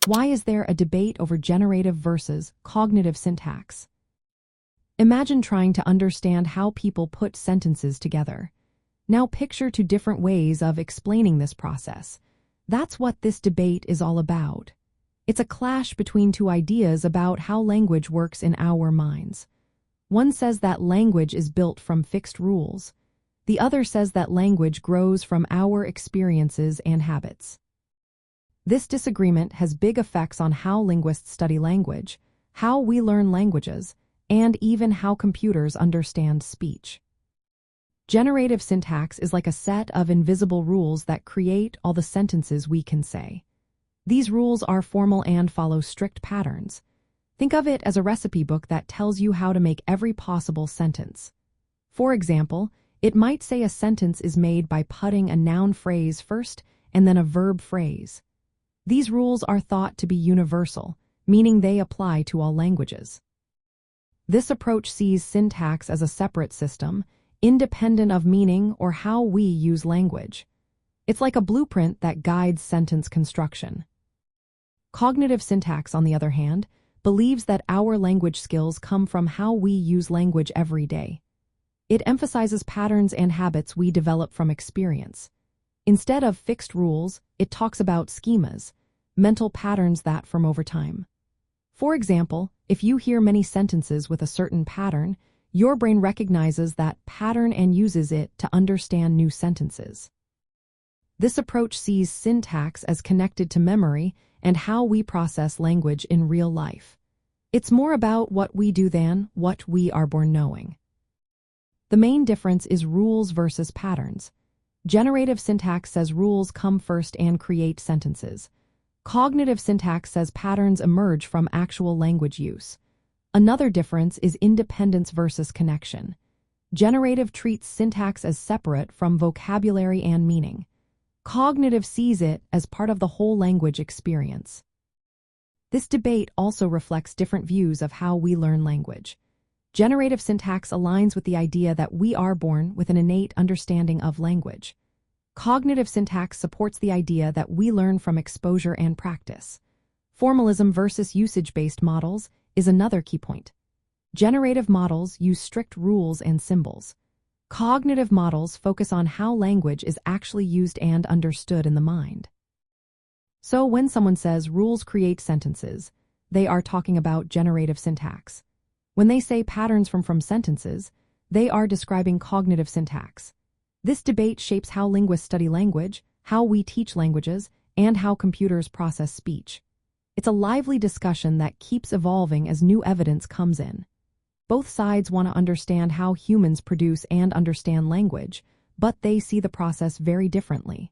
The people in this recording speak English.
Why is there a debate over generative versus cognitive syntax? Imagine trying to understand how people put sentences together. Now picture two different ways of explaining this process. That's what this debate is all about. It's a clash between two ideas about how language works in our minds. One says that language is built from fixed rules. The other says that language grows from our experiences and habits. This disagreement has big effects on how linguists study language, how we learn languages, and even how computers understand speech. Generative syntax is like a set of invisible rules that create all the sentences we can say. These rules are formal and follow strict patterns. Think of it as a recipe book that tells you how to make every possible sentence. For example, it might say a sentence is made by putting a noun phrase first and then a verb phrase. These rules are thought to be universal, meaning they apply to all languages. This approach sees syntax as a separate system, independent of meaning or how we use language. It's like a blueprint that guides sentence construction. Cognitive syntax, on the other hand, believes that our language skills come from how we use language every day. It emphasizes patterns and habits we develop from experience. Instead of fixed rules, it talks about schemas, mental patterns that form over time. For example, if you hear many sentences with a certain pattern, your brain recognizes that pattern and uses it to understand new sentences. This approach sees syntax as connected to memory and how we process language in real life. It's more about what we do than what we are born knowing. The main difference is rules versus patterns. Generative syntax says rules come first and create sentences. Cognitive syntax says patterns emerge from actual language use. Another difference is independence versus connection. Generative treats syntax as separate from vocabulary and meaning. Cognitive sees it as part of the whole language experience. This debate also reflects different views of how we learn language. Generative syntax aligns with the idea that we are born with an innate understanding of language. Cognitive syntax supports the idea that we learn from exposure and practice. Formalism versus usage-based models is another key point. Generative models use strict rules and symbols. Cognitive models focus on how language is actually used and understood in the mind. So when someone says rules create sentences, they are talking about generative syntax. When they say patterns from sentences, they are describing cognitive syntax. This debate shapes how linguists study language, how we teach languages, and how computers process speech. It's a lively discussion that keeps evolving as new evidence comes in. Both sides want to understand how humans produce and understand language, but they see the process very differently.